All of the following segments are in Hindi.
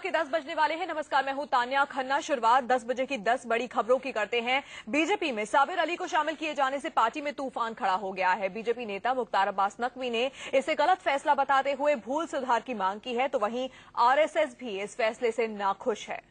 के 10 बजने वाले हैं। नमस्कार, मैं हूं तान्या खन्ना। शुरुआत 10 बजे की 10 बड़ी खबरों की करते हैं। बीजेपी में साबिर अली को शामिल किए जाने से पार्टी में तूफान खड़ा हो गया है। बीजेपी नेता मुख्तार अब्बास नकवी ने इसे गलत फैसला बताते हुए भूल सुधार की मांग की है, तो वहीं आरएसएस भी इस फैसले से नाखुश है।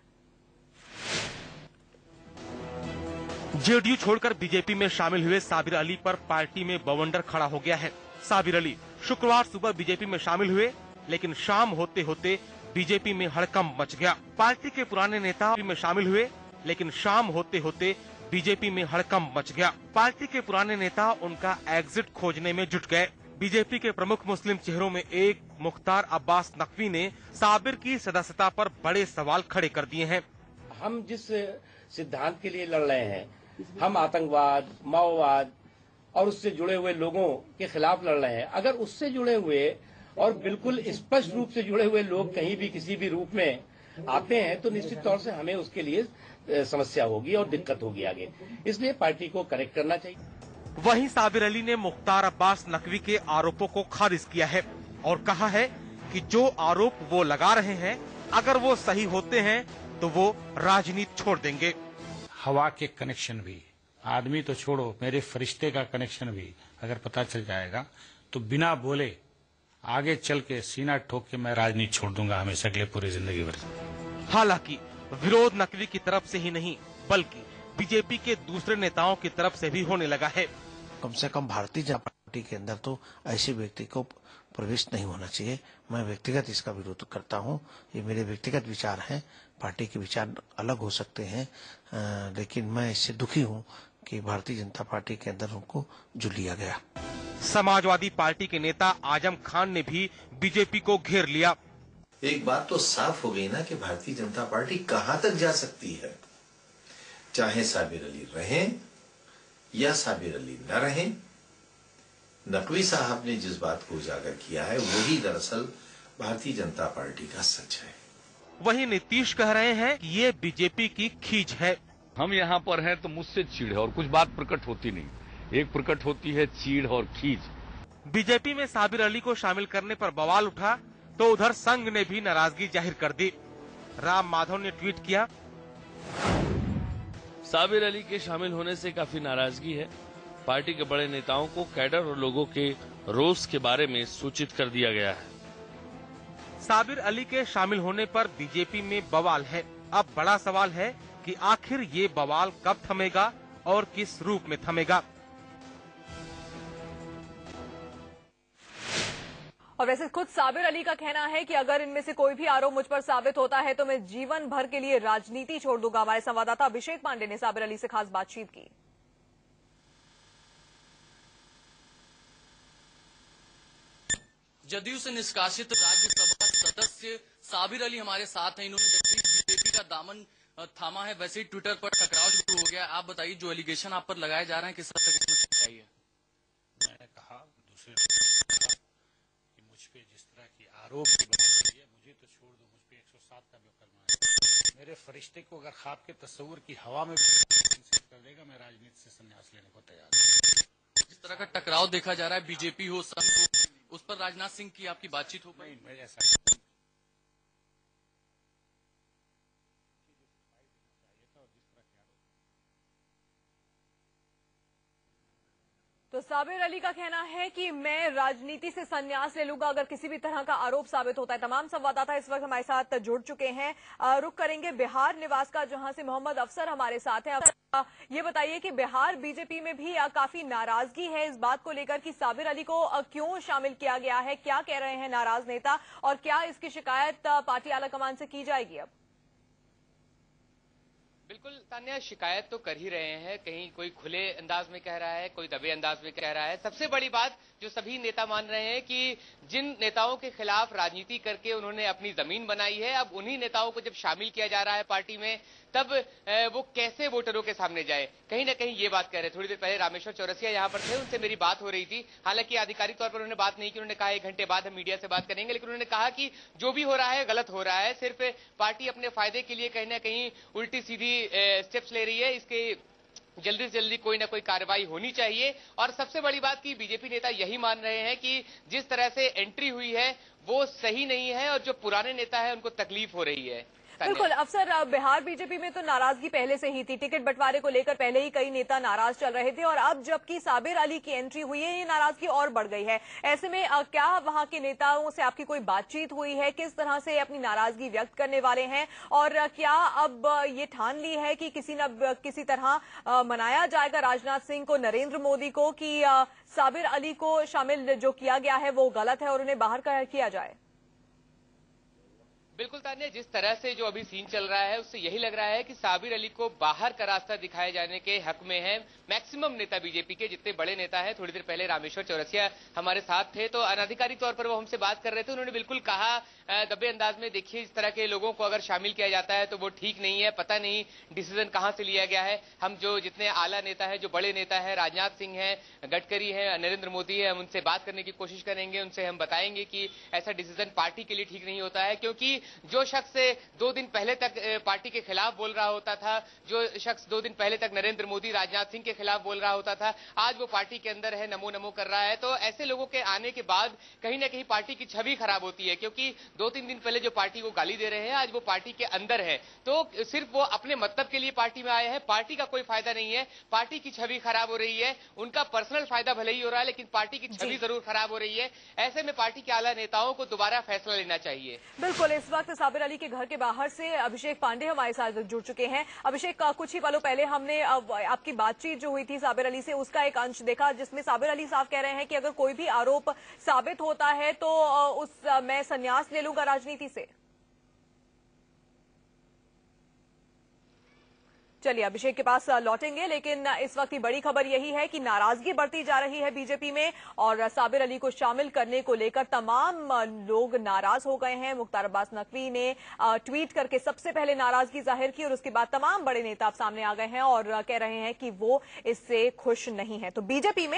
जेडीयू छोड़कर बीजेपी में शामिल हुए साबिर अली पर पार्टी में बवंडर खड़ा हो गया है। साबिर अली शुक्रवार सुबह बीजेपी में शामिल हुए, लेकिन शाम होते होते बीजेपी में हड़कंप मच गया। पार्टी के पुराने नेता में शामिल हुए, लेकिन शाम होते होते बीजेपी में हड़कंप मच गया। पार्टी के पुराने नेता उनका एग्जिट खोजने में जुट गए। बीजेपी के प्रमुख मुस्लिम चेहरों में एक मुख्तार अब्बास नकवी ने साबिर की सदस्यता पर बड़े सवाल खड़े कर दिए हैं। हम जिस सिद्धांत के लिए लड़ रहे हैं, हम आतंकवाद, माओवाद और उससे जुड़े हुए लोगों के खिलाफ लड़ रहे हैं। अगर उससे जुड़े हुए और बिल्कुल स्पष्ट रूप से जुड़े हुए लोग कहीं भी किसी भी रूप में आते हैं तो निश्चित तौर से हमें उसके लिए समस्या होगी और दिक्कत होगी आगे। इसलिए पार्टी को करेक्ट करना चाहिए। वहीं साबिर अली ने मुख्तार अब्बास नकवी के आरोपों को खारिज किया है और कहा है कि जो आरोप वो लगा रहे हैं, अगर वो सही होते हैं तो वो राजनीति छोड़ देंगे। हवा के कनेक्शन भी, आदमी तो छोड़ो, मेरे फरिश्ते का कनेक्शन भी अगर पता चल जाएगा तो बिना बोले आगे चल के सीना ठोक के मैं राजनीति छोड़ दूंगा हमेशा के लिए, पूरी जिंदगी भर। हालांकि विरोध नकवी की तरफ से ही नहीं, बल्कि बीजेपी के दूसरे नेताओं की तरफ से भी होने लगा है। कम से कम भारतीय जनता पार्टी के अंदर तो ऐसे व्यक्ति को प्रवेश नहीं होना चाहिए। मैं व्यक्तिगत इसका विरोध करता हूं। ये मेरे व्यक्तिगत विचार हैं, पार्टी के विचार अलग हो सकते हैं, लेकिन मैं इससे दुखी हूं कि भारतीय जनता पार्टी के अंदर उनको जुड़ लिया गया। समाजवादी पार्टी के नेता आजम खान ने भी बीजेपी को घेर लिया। एक बात तो साफ हो गई ना कि भारतीय जनता पार्टी कहां तक जा सकती है, चाहे साबिर अली रहें या साबिर अली न रहें। नकवी साहब ने जिस बात को उजागर किया है वही दरअसल भारतीय जनता पार्टी का सच है। वहीं नीतीश कह रहे हैं कि ये बीजेपी की खींच है। हम यहाँ पर हैं तो मुझसे चीड़ है और कुछ बात प्रकट होती नहीं, एक प्रकट होती है चीड़ और खींच। बीजेपी में साबिर अली को शामिल करने पर बवाल उठा तो उधर संघ ने भी नाराजगी जाहिर कर दी। राम माधव ने ट्वीट किया, साबिर अली के शामिल होने से काफी नाराजगी है। पार्टी के बड़े नेताओं को कैडर और लोगों के रोष के बारे में सूचित कर दिया गया है। साबिर अली के शामिल होने पर बीजेपी में बवाल है। अब बड़ा सवाल है कि आखिर ये बवाल कब थमेगा और किस रूप में थमेगा। और वैसे खुद साबिर अली का कहना है कि अगर इनमें से कोई भी आरोप मुझ पर साबित होता है तो मैं जीवन भर के लिए राजनीति छोड़ दूंगा। हमारे संवाददाता अभिषेक पांडे ने साबिर अली से खास बातचीत की। जदयू से निष्कासित राज्यसभा सदस्य साबिर अली हमारे साथ हैं। इन्होंने बीजेपी का दामन थामा है। वैसे ही ट्विटर पर टकराव शुरू हो गया। आप बताइए, जो एलिगेशन आप पर लगाए जा रहे हैं, किस हद तक इसमें सच्चाई है? मैंने कहा दूसरे कि मुझ पे जिस तरह की आरोप की बात है, मुझे तो छोड़ दो, मुझ पे 107 का मुकदमा है। मेरे फरिश्ते को अगर ख्वाब के तस्वुर की हवा में कर देगा, मैं राजनीति से संन्यास लेने को तैयार हूं। जिस तरह का टकराव देखा जा रहा है, बीजेपी हो, संघ हो, उस पर राजनाथ सिंह की आपकी बातचीत हो पाई? नहीं, ऐसा तो साबिर अली का कहना है कि मैं राजनीति से संन्यास ले लूंगा अगर किसी भी तरह का आरोप साबित होता है। तमाम संवाददाता इस वक्त हमारे साथ जुड़ चुके हैं। रुख करेंगे बिहार निवास का, जहां से मोहम्मद अफसर हमारे साथ हैं। ये बताइए कि बिहार बीजेपी में भी काफी नाराजगी है इस बात को लेकर कि साबिर अली को क्यों शामिल किया गया है। क्या कह रहे हैं नाराज नेता और क्या इसकी शिकायत पार्टी आलाकमान से की जाएगी? अब बिल्कुल तान्या, शिकायत तो कर ही रहे हैं। कहीं कोई खुले अंदाज में कह रहा है, कोई दबे अंदाज में कह रहा है। सबसे बड़ी बात जो सभी नेता मान रहे हैं कि जिन नेताओं के खिलाफ राजनीति करके उन्होंने अपनी जमीन बनाई है, अब उन्हीं नेताओं को जब शामिल किया जा रहा है पार्टी में, तब वो कैसे वोटरों के सामने जाए, कहीं ना कहीं ये बात कह रहे हैं। थोड़ी देर पहले रामेश्वर चौरसिया यहाँ पर थे, उनसे मेरी बात हो रही थी। हालांकि आधिकारिक तौर पर उन्होंने बात नहीं की। उन्होंने कहा 1 घंटे बाद हम मीडिया से बात करेंगे, लेकिन उन्होंने कहा कि जो भी हो रहा है गलत हो रहा है। सिर्फ पार्टी अपने फायदे के लिए कहीं ना कहीं उल्टी सीधी स्टेप्स ले रही है। इसके जल्दी से जल्दी कोई ना कोई कार्रवाई होनी चाहिए। और सबसे बड़ी बात की बीजेपी नेता यही मान रहे हैं कि जिस तरह से एंट्री हुई है वो सही नहीं है और जो पुराने नेता है उनको तकलीफ हो रही है। बिल्कुल अफसर, बिहार बीजेपी में तो नाराजगी पहले से ही थी। टिकट बंटवारे को लेकर पहले ही कई नेता नाराज चल रहे थे और अब जबकि साबिर अली की एंट्री हुई है, ये नाराजगी और बढ़ गई है। ऐसे में क्या वहां के नेताओं से आपकी कोई बातचीत हुई है? किस तरह से अपनी नाराजगी व्यक्त करने वाले हैं और क्या अब ये ठान ली है कि किसी न किसी तरह मनाया जाएगा राजनाथ सिंह को, नरेंद्र मोदी को, कि साबिर अली को शामिल जो किया गया है वो गलत है और उन्हें बाहर किया जाए? बिल्कुल तान्या, जिस तरह से जो अभी सीन चल रहा है उससे यही लग रहा है कि साबिर अली को बाहर का रास्ता दिखाए जाने के हक में है मैक्सिमम नेता बीजेपी के, जितने बड़े नेता हैं। थोड़ी देर पहले रामेश्वर चौरसिया हमारे साथ थे तो अनाधिकारिक तौर पर वो हमसे बात कर रहे थे। उन्होंने बिल्कुल कहा दबे अंदाज में, देखिए इस तरह के लोगों को अगर शामिल किया जाता है तो वो ठीक नहीं है, पता नहीं डिसीजन कहां से लिया गया है। हम जो जितने आला नेता है, जो बड़े नेता है, राजनाथ सिंह है, गडकरी है, नरेंद्र मोदी है, हम उनसे बात करने की कोशिश करेंगे। उनसे हम बताएंगे कि ऐसा डिसीजन पार्टी के लिए ठीक नहीं होता है, क्योंकि जो शख्स 2 दिन पहले तक पार्टी के खिलाफ बोल रहा होता था, जो शख्स 2 दिन पहले तक नरेंद्र मोदी, राजनाथ सिंह के खिलाफ बोल रहा होता था, आज वो पार्टी के अंदर है, नमो नमो कर रहा है। तो ऐसे लोगों के आने के बाद कहीं ना कहीं पार्टी की छवि खराब होती है, क्योंकि 2-3 दिन पहले जो पार्टी को गाली दे रहे हैं आज वो पार्टी के अंदर है। तो सिर्फ वो अपने मतलब के लिए पार्टी में आए हैं, पार्टी का कोई फायदा नहीं है, पार्टी की छवि खराब हो रही है। उनका पर्सनल फायदा भले ही हो रहा है लेकिन पार्टी की छवि जरूर खराब हो रही है। ऐसे में पार्टी के आला नेताओं को दोबारा फैसला लेना चाहिए। बिल्कुल, इस वक्त साबिर अली के घर के बाहर से अभिषेक पांडे हमारे साथ जुड़ चुके हैं। अभिषेक, कुछ ही पलों पहले हमने आपकी बातचीत जो हुई थी साबिर अली से, उसका एक अंश देखा जिसमें साबिर अली साफ कह रहे हैं कि अगर कोई भी आरोप साबित होता है तो मैं संन्यास ले लूंगा राजनीति से। चलिए अभिषेक के पास लौटेंगे, लेकिन इस वक्त की बड़ी खबर यही है कि नाराजगी बढ़ती जा रही है बीजेपी में और साबिर अली को शामिल करने को लेकर तमाम लोग नाराज हो गए हैं। मुख्तार अब्बास नकवी ने ट्वीट करके सबसे पहले नाराजगी जाहिर की और उसके बाद तमाम बड़े नेता सामने आ गए हैं और कह रहे हैं कि वो इससे खुश नहीं है। तो बीजेपी में